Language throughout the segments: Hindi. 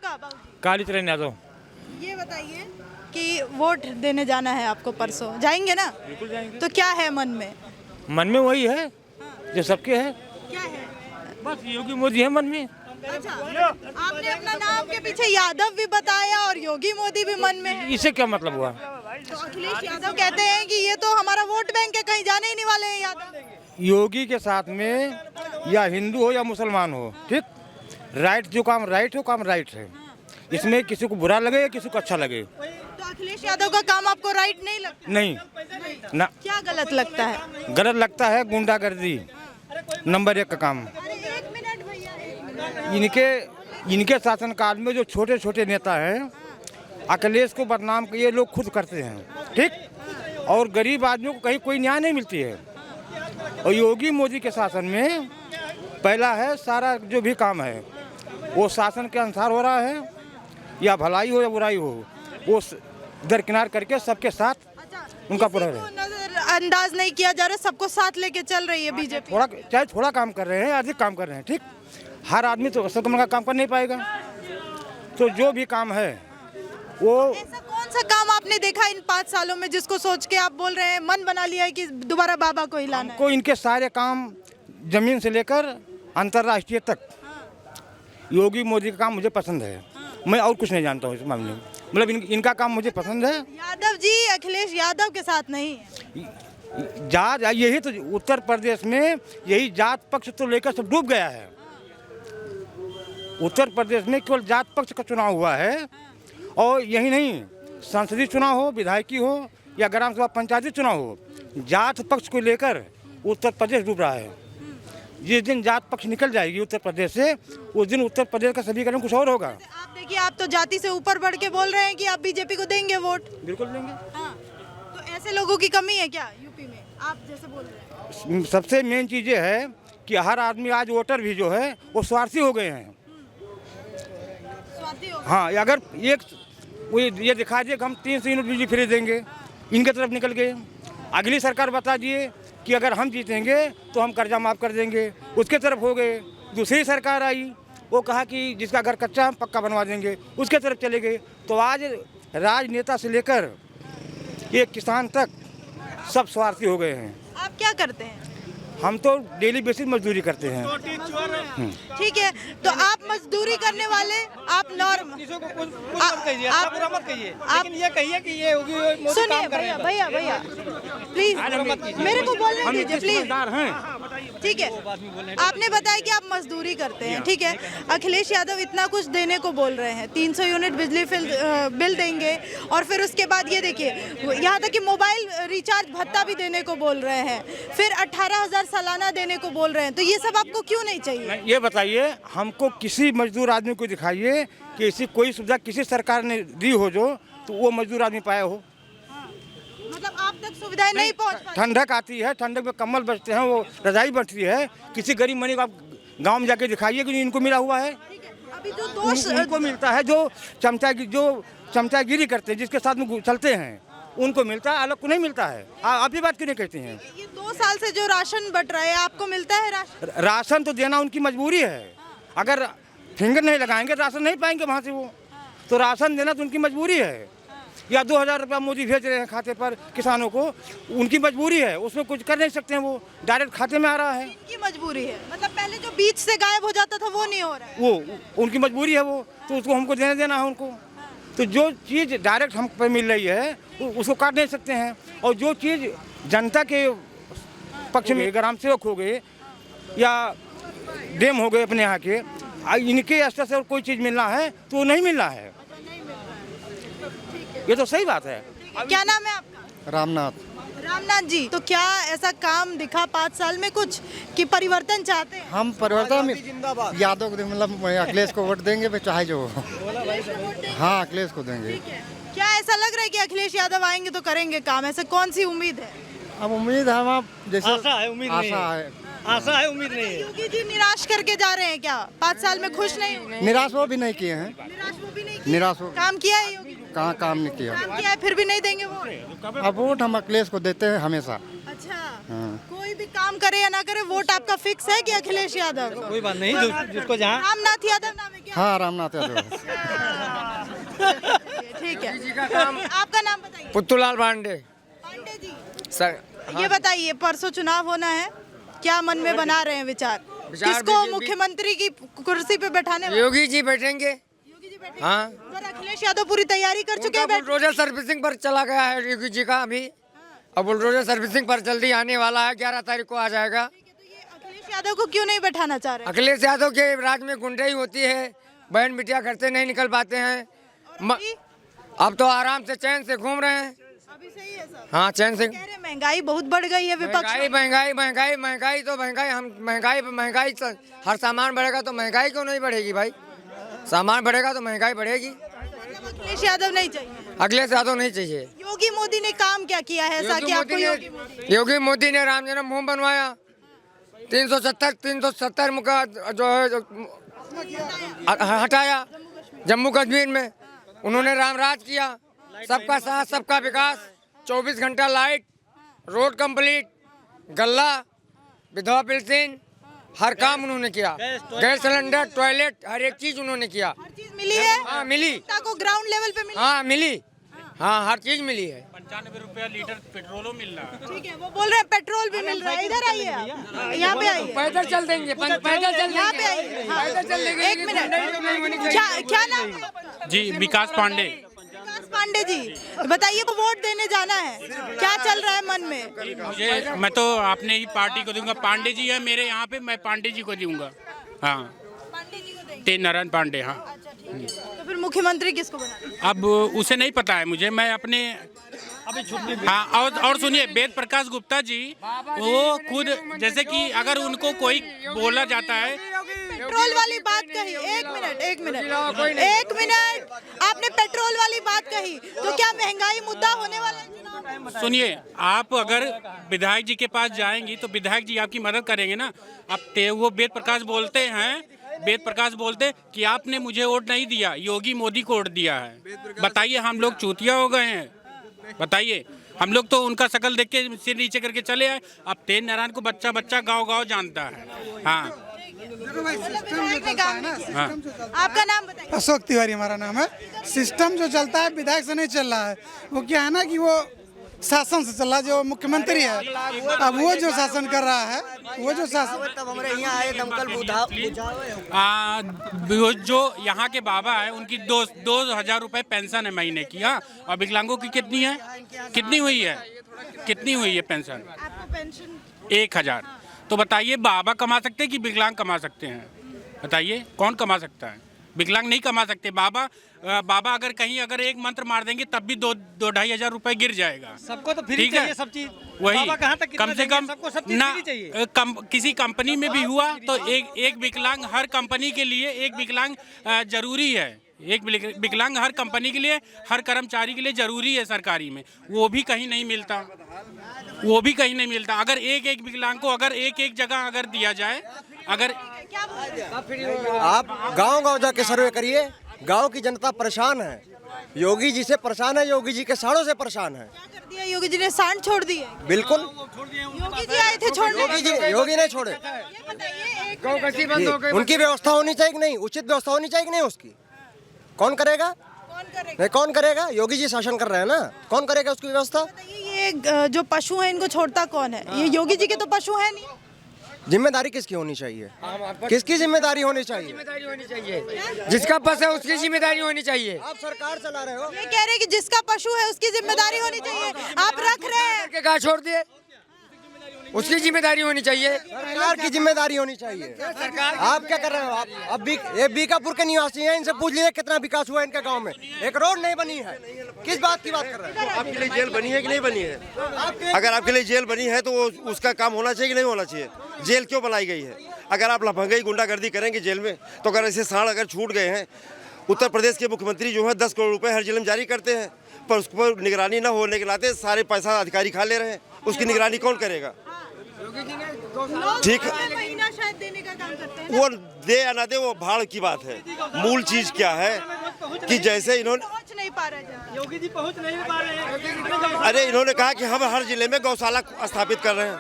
आपका बाबूजी? कालीचरण यादव। ये बताइए कि वोट देने जाना है आपको परसों, जाएंगे ना? बिल्कुल जाएंगे। तो क्या है मन में? मन में वही है जो सबके है, क्या है? बस योगी मोदी है मन में। अच्छा, आपने अपना नाम के पीछे यादव भी बताया और योगी मोदी भी मन में है। इससे क्या मतलब हुआ? तो अखिलेश यादव कहते हैं कि ये तो हमारा वोट बैंक है, कहीं जाने ही नहीं वाले हैं यादव। योगी के साथ में या हिंदू हो या मुसलमान हो, ठीक, राइट जो काम राइट हो, काम राइट है। इसमें किसी को बुरा लगे या किसी को अच्छा लगे। तो अखिलेश यादव का काम आपको राइट नहीं लगता? नहीं ना, क्या गलत लगता है? गलत लगता है गुंडागर्दी, नंबर 1 का काम। अरे एक मिनट भैया, एक मिनट। इनके शासनकाल में जो छोटे छोटे नेता हैं, अखिलेश को बदनाम ये लोग खुद करते हैं, ठीक, और गरीब आदमियों को कहीं कोई न्याय नहीं मिलती है। और योगी मोदी के शासन में पहला है, सारा जो भी काम है वो शासन के अनुसार हो रहा है, या भलाई हो या बुराई हो, वो दरकिनार करके सबके साथ उनका पूरा है। नजरअंदाज नहीं किया जा रहा, सबको साथ लेके चल रही है बीजेपी। चाहे थोड़ा काम कर रहे हैं, अधिक काम कर रहे हैं, ठीक, हर आदमी तो सब का काम कर नहीं पाएगा। तो जो भी काम है वो, ऐसा कौन सा काम आपने देखा इन 5 सालों में जिसको सोच के आप बोल रहे हैं, मन बना लिया है कि दोबारा बाबा को हिलाना है? को इनके सारे काम जमीन से लेकर अंतर्राष्ट्रीय तक, योगी मोदी का काम मुझे पसंद है। मैं और कुछ नहीं जानता हूँ इस मामले में, मतलब इनका काम मुझे पसंद है। यादव जी अखिलेश यादव के साथ नहीं है। जात यही तो उत्तर प्रदेश में यही जात पक्ष तो लेकर सब डूब गया है। उत्तर प्रदेश में केवल जात पक्ष का चुनाव हुआ है, और यही नहीं, संसदीय चुनाव हो, विधायकी हो या ग्राम सभा पंचायती चुनाव हो, जात पक्ष को लेकर उत्तर प्रदेश डूब रहा है। जिस दिन जात पक्ष निकल जाएगी उत्तर प्रदेश से, उस दिन उत्तर प्रदेश का समीकरण कुछ और होगा। आप देखिए, आप तो जाति से ऊपर बढ़ के बोल रहे हैं कि आप बीजेपी को देंगे वोट। बिल्कुल देंगे। हाँ, तो ऐसे लोगों की कमी है क्या यूपी में, आप जैसे बोल रहे हैं? सबसे मेन चीज़ ये है कि हर आदमी, आज वोटर भी जो है वो स्वार्थी हो गए हैं। स्वार्थी हो गए। हाँ, अगर ये दिखा दिए कि हम 300 यूनिट बिजली फ्री देंगे, इनके तरफ निकल गए। अगली सरकार बता दिए कि अगर हम जीतेंगे तो हम कर्जा माफ़ कर देंगे, उसके तरफ हो गए। दूसरी सरकार आई, वो कहा कि जिसका घर कच्चा हम पक्का बनवा देंगे, उसके तरफ चले गए। तो आज राजनेता से लेकर एक किसान तक सब स्वार्थी हो गए हैं। आप क्या करते हैं? हम तो डेली बेसिस मजदूरी करते हैं। ठीक है, तो आप मजदूरी करने वाले, आप नॉर्म ये कहिए कि ये होगी मोदी सुनिए काम कर रहे हैं। भैया भैया प्लीज मेरे को बोलने दीजिए प्लीज। ठीक है, आपने बताया कि आप मजदूरी करते हैं, ठीक है। अखिलेश यादव इतना कुछ देने को बोल रहे हैं, 300 यूनिट बिजली बिल देंगे, और फिर उसके बाद ये देखिए, यहाँ तक कि मोबाइल रिचार्ज भत्ता भी देने को बोल रहे हैं, फिर 18,000 सालाना देने को बोल रहे हैं। तो ये सब आपको क्यों नहीं चाहिए? ये बताइए, हमको किसी मजदूर आदमी को दिखाइए कि ऐसी कोई सुविधा किसी सरकार ने दी हो जो तो वो मजदूर आदमी पाया हो। मतलब आप तक सुविधाएं नहीं पहुंच पाती? ठंडक आती है, ठंडक में कम्बल बचते हैं, वो रजाई बचती है। किसी गरीब मनी को आप गाँव में जाके दिखाइए कि इनको मिला हुआ है। अभी जो दोष उनको मिलता है जो चमचागिरी करते हैं, जिसके साथ में चलते हैं, उनको मिलता है, अलग को नहीं मिलता है। आप ही बात क्यों नहीं कहती हैं? ये 2 साल से जो राशन बट रहा है, आपको मिलता है राशन? राशन तो देना उनकी मजबूरी है। अगर फिंगर नहीं लगाएंगे राशन नहीं पाएंगे वहाँ से वो, तो राशन देना तो उनकी मजबूरी है। या 2,000 रुपया मोदी भेज रहे हैं खाते पर किसानों को, उनकी मजबूरी है, उसमें कुछ कर नहीं सकते हैं, वो डायरेक्ट खाते में आ रहा है। इनकी मजबूरी है, मतलब पहले जो बीच से गायब हो जाता था वो नहीं हो रहा है। वो उनकी मजबूरी है, वो तो उसको हमको देना है उनको। तो जो चीज़ डायरेक्ट हम पे मिल रही है उसको काट नहीं सकते हैं, और जो चीज़ जनता के पक्ष में, ग्राम सेवक हो गए या डैम हो गए अपने यहाँ के, इनके स्तर से और कोई चीज़ मिलना है तो वो नहीं मिल रहा है। ये तो सही बात है। क्या नाम है आपका? रामनाथ। रामनाथ जी, तो क्या ऐसा काम दिखा 5 साल में कुछ कि परिवर्तन चाहते हैं? हम परिवर्तन में यादव को, मतलब अखिलेश को वोट देंगे, फिर चाहे जो हो। हाँ, अखिलेश को देंगे। क्या ऐसा लग रहा है कि अखिलेश यादव आएंगे तो करेंगे काम? ऐसा कौन सी उम्मीद है? अब उम्मीद हम आप जैसे आशा है, उम्मीद नहीं है। आशा है, उम्मीद नहीं है। योगी जी निराश करके जा रहे हैं क्या? 5 साल में खुश नहीं हुए? निराश वो भी नहीं किए हैं। निराश वो भी नहीं किए? निराश हो काम किया है योगी? कहाँ काम नहीं किया। काम किया है, फिर भी नहीं देंगे वो? अब वोट हम अखिलेश को देते हैं हमेशा। अच्छा हाँ। कोई भी काम करे या ना करे वोट आपका फिक्स है कि अखिलेश यादव को? कोई बात नहीं, जिसको जहाँ रामनाथ यादव नाम है क्या? हाँ रामनाथ यादव। ठीक है आपका नाम बताइए। पुत्तूलाल पांडे पांडे जी सर। ये बताइए परसों चुनाव होना है, क्या मन में बना रहे हैं विचार? किसको BJP मुख्यमंत्री की कुर्सी पे बैठाने वाले? योगी जी बैठेंगे। योगी जी बैठे हाँ। पर अखिलेश यादव पूरी तैयारी कर चुके हैं। बुलडोजर सर्विसिंग पर चला गया है योगी जी का अभी। अब बुलडोजर सर्विसिंग पर जल्दी आने वाला है, 11 तारीख को आ जाएगा। तो ये अखिलेश यादव को क्यों नहीं बैठाना चाह रहे? अखिलेश यादव के राज में गुंडाई होती है, बहन बिटिया घर से नहीं निकल पाते हैं। अभी अब तो आराम से चैन से घूम रहे हैं। अभी सही है सब। हाँ चैन से। कह रहे महंगाई बहुत बढ़ गई है विपक्ष महंगाई महंगाई महंगाई महंगाई तो महंगाई, हम महंगाई हर सामान बढ़ेगा तो महंगाई क्यों नहीं बढ़ेगी भाई? सामान बढ़ेगा तो महंगाई बढ़ेगी। मतलब अखिलेश यादव नहीं चाहिए। अखिलेश यादव नहीं चाहिए। योगी मोदी ने काम क्या किया है ऐसा कि आपको योगी मोदी ने राम जन्मभूमि बनवाया, 370 मुका जो है हटाया जम्मू कश्मीर में। उन्होंने राम राज किया, सबका साथ सबका विकास, 24 घंटा लाइट, रोड कंप्लीट, गल्ला, विधवा पेंशन, हर काम उन्होंने किया। गैस सिलेंडर, टॉयलेट, हर एक चीज उन्होंने किया। हर चीज मिली है। हाँ मिली। जनता को ग्राउंड लेवल पे मिली। हाँ मिली। हाँ हर चीज मिली है। 95 रुपया लीटर पेट्रोल मिल रहा है। ठीक है वो बोल रहे हैं पेट्रोल भी मिल रहा है। इधर आइए आप, यहाँ पे आइए, पैदल चल देंगे, पैदल चल यहाँ पे आइए। हाँ। पैदल चल देंगे। एक मिनट, क्या नाम है आपका? जी विकास पांडे। विकास पांडे जी बताइए, को वोट देने जाना है, क्या चल रहा है मन में? मुझे मैं तो अपने ही पार्टी को दूंगा। पांडे जी है मेरे यहाँ पे, मैं पांडे जी को दूंगा। हाँ पांडे जी को देंगे। तेज नारायण पांडे। हाँ अच्छा ठीक है, तो फिर मुख्यमंत्री किसको बनाना? अब उसे नहीं पता है मुझे, मैं अपने अभी छुट्टी। हाँ और सुनिए, वेद प्रकाश गुप्ता जी वो खुद, जैसे कि अगर उनको कोई बोला जाता है पेट्रोल वाली बात कही, एक मिनट आपने पेट्रोल वाली बात कही, तो क्या महंगाई मुद्दा होने वाला है चुनाव में? सुनिए, आप अगर विधायक जी के पास जाएंगी तो विधायक जी आपकी मदद करेंगे ना। अब वो वेद प्रकाश बोलते हैं, वेद प्रकाश बोलते कि आपने मुझे वोट नहीं दिया, योगी मोदी को वोट दिया है। बताइए हम लोग चूतिया हो गए हैं? बताइए, हम लोग तो उनका शकल देख के सिर नीचे करके चले आए। अब तेज नारायण को बच्चा बच्चा गाँव जानता है। हाँ हाँ। आपका नाम बताइए। अशोक तिवारी हमारा नाम है। सिस्टम जो चलता है विधायक से नहीं चल रहा है, वो क्या है ना कि वो शासन से चल रहा है। जो मुख्यमंत्री है अब वो जो शासन कर रहा है, वो जो शासन तब हमारे यहाँ आए दमकल वो जो यहाँ के बाबा है उनकी 2,000 रुपए पेंशन है महीने की। हाँ, और विकलांगों की कितनी है? कितनी हुई है पेंशन? आपको पेंशन 1,000। तो बताइए, बाबा कमा सकते हैं कि विकलांग कमा सकते हैं? बताइए कौन कमा सकता है? विकलांग नहीं कमा सकते। बाबा अगर कहीं अगर एक मंत्र मार देंगे तब भी 2-2,500 हजार रुपए गिर जाएगा। सबको तो फ्री ठीक चाहिए है, सब चीज। वही बाबा कहाँ तक कम से कम सबको सब चीज ना फ्री चाहिए। किसी कंपनी में भी हुआ तो एक विकलांग, हर कंपनी के लिए एक विकलांग जरूरी है। एक विकलांग हर कंपनी के लिए, हर कर्मचारी के लिए जरूरी है सरकारी में। वो भी कहीं नहीं मिलता, वो भी कहीं नहीं मिलता। अगर एक विकलांग को अगर एक जगह अगर दिया जाए, अगर आप गांव जाके सर्वे करिए, गांव की जनता परेशान है, योगी जी से परेशान है, योगी जी के साड़ों से परेशान है। क्या कर दिया योगी जी ने? सांड छोड़ दिए। बिल्कुल, योगी जी आए थे छोड़ने। योगी नहीं छोड़े। ये बताइए, बंद हो गई। उनकी व्यवस्था होनी चाहिए कि नहीं? उचित व्यवस्था होनी चाहिए कि नहीं? उसकी कौन करेगा? नहीं, कौन करेगा? योगी जी शासन कर रहे हैं ना, कौन करेगा उसकी व्यवस्था? ये जो पशु है इनको छोड़ता कौन है? ये योगी जी के तो पशु है नहीं। जिम्मेदारी किसकी होनी चाहिए? किसकी जिम्मेदारी होनी चाहिए? जिम्मेदारी होनी चाहिए, जिसका पस है उसकी जिम्मेदारी होनी चाहिए। आप सरकार चला रहे हो, ये कह रहे हैं कि जिसका पशु है उसकी जिम्मेदारी होनी चाहिए। आप रख रहे हैं करके कहा छोड़ दिए, उसकी जिम्मेदारी होनी चाहिए। सरकार की जिम्मेदारी होनी चाहिए। आप क्या कर रहे हो? आप अब भी ये बीकापुर के निवासी हैं, इनसे पूछ लीजिए कितना विकास हुआ है इनके गांव में। एक रोड नहीं बनी है। किस बात की बात कर रहे हैं? आपके लिए जेल बनी है कि नहीं बनी है? अगर आपके लिए जेल बनी है तो वो उसका काम होना चाहिए कि नहीं होना चाहिए? जेल क्यों बनाई गई है? अगर आप लफंगई गुंडागर्दी करेंगे जेल में, तो अगर ऐसे सांड अगर छूट गए हैं, उत्तर प्रदेश के मुख्यमंत्री जो है 10 करोड़ रुपए हर जिले में जारी करते हैं, पर उस पर निगरानी न होने के नाते सारे पैसा अधिकारी खा ले रहे हैं। उसकी निगरानी कौन करेगा? ठीक, महीना शायद देने का काम करते हैं। वो दे या ना दे वो भाड़ की बात है। मूल चीज क्या है कि जैसे इन्होंने पहुंच नहीं पा रहे हैं। योगी जी पहुंच नहीं पा रहे हैं। अरे इन्होंने कहा कि हम हर जिले में गौशाला स्थापित कर रहे हैं।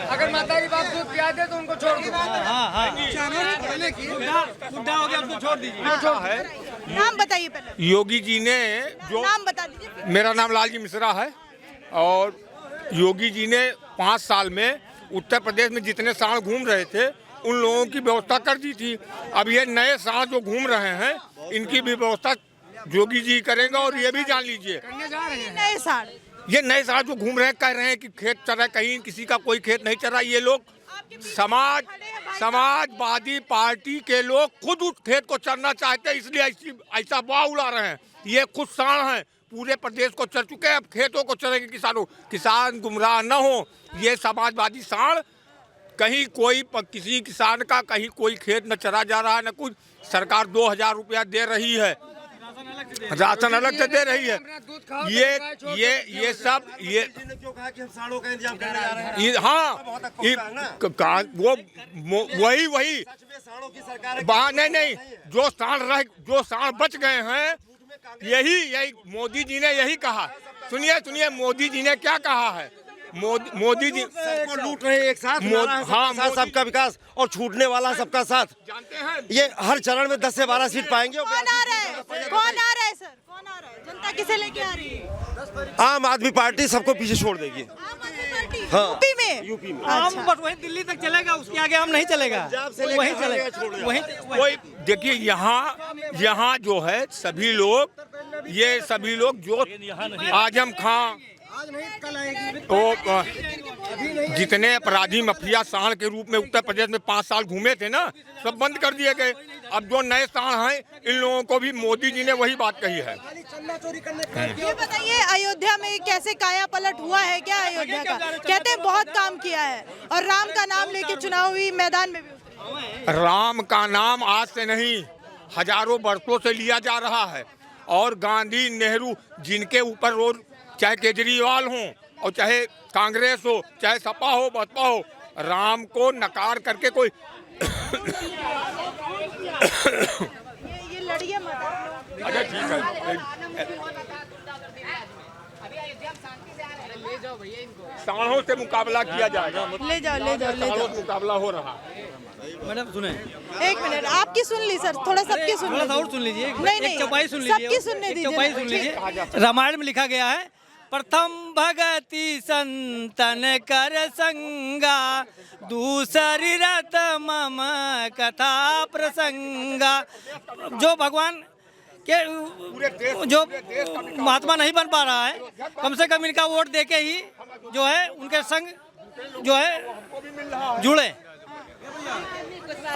अगर मातारी बाप दूध पिया दे तो उनको छोड़ दो। बुढ़ा हो गया उसको छोड़ दीजिए। नाम बताइए पहले। योगी जी ने जो नाम बता दीजिए। मेरा नाम लालजी मिश्रा है और योगी जी ने 5 साल में उत्तर प्रदेश में जितने सांड घूम रहे थे उन लोगों की व्यवस्था कर दी थी। अब ये नए सांड जो घूम रहे हैं इनकी भी व्यवस्था योगी जी करेंगे। और ये भी जान लीजिए नए साड़ ये नए सांड जो घूम रहे हैं कह रहे हैं कि खेत चल रहा है, कहीं किसी का कोई खेत नहीं चल रहा। ये लोग समाजवादी पार्टी के लोग खुद उस खेत को चरना चाहते हैं, इसलिए ऐसा वाह उड़ा रहे हैं। ये खुद सांड हैं, पूरे प्रदेश को चर चुके हैं, अब खेतों को चरेंगे किसानों। किसान गुमराह न हो। ये समाजवादी सांड कहीं कोई किसी किसान का कहीं कोई खेत न चरा जा रहा है न कुछ। सरकार 2000 रुपया दे रही है, राशन अलग से दे रही है। ये सब ये क्यों कहा कि हम सांडों का इंतजाम करने जा रहे हैं? वो वही सांडों की सरकार नहीं जो सांड बच गए हैं यही मोदी जी ने यही कहा। सुनिए मोदी जी ने क्या कहा है। मोदी जी सबको लूट रहे हैं एक साथ। हाँ, सबका विकास और छूटने वाला सबका साथ। जानते हैं ये हर चरण में 10 से 12 सीट पाएंगे। कौन आ रहा है? कौन आ रहा है सर? कौन आ रहा है? जनता किसे लेके आ रही है? आम आदमी पार्टी सबको पीछे छोड़ देगी। आम आदमी पार्टी हाँ। यूपी में। हम बस वही दिल्ली तक चलेगा, उसके आगे हम नहीं चलेगा। वही चलेगा वही। कोई देखिए यहाँ जो है सभी लोग जो आजम खां तो जितने अपराधी माफिया सांड के रूप में उत्तर प्रदेश में 5 साल घूमे थे ना, सब बंद कर दिए गए। अब जो नए सांड हैं इन लोगों को भी मोदी जी ने वही बात कही है। ये बताइए अयोध्या में कैसे काया पलट हुआ है क्या? अयोध्या का कहते हैं बहुत काम किया है और राम का नाम लेके चुनावी मैदान में भी। राम का नाम आज से नहीं हजारों वर्षों से लिया जा रहा है। और गांधी नेहरू जिनके ऊपर रोज चाहे केजरीवाल हो और चाहे कांग्रेस हो चाहे सपा हो बसपा हो, राम को नकार करके कोई ये लड़िए मत। अच्छा ठीक है, सांडों से मुकाबला किया जाएगा। ले जाओ सांडों से मुकाबला हो रहा है। मैडम सुने, एक मिनट आपकी सुन ली सर, थोड़ा सबकी सुन थोड़ा सा और सुन लीजिए। नहीं एक चौपाई सुन लीजिए, सबकी सुनने दीजिए। चौपाई सुन लीजिए। रामायण में लिखा गया है, प्रथम भगति संतन कर संगा, दूसरी रत मम कथा प्रसंगा। जो भगवान के जो महात्मा नहीं बन पा रहा है, कम से कम इनका वोट देके ही जो है उनके संग जो है जुड़े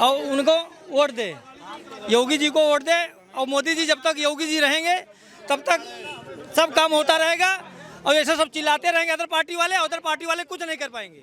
और उनको वोट दे, योगी जी को वोट दे। और मोदी जी जब तक योगी जी रहेंगे तब तक सब काम होता रहेगा। और ऐसे सब चिल्लाते रहेंगे अदर पार्टी वाले कुछ नहीं कर पाएंगे।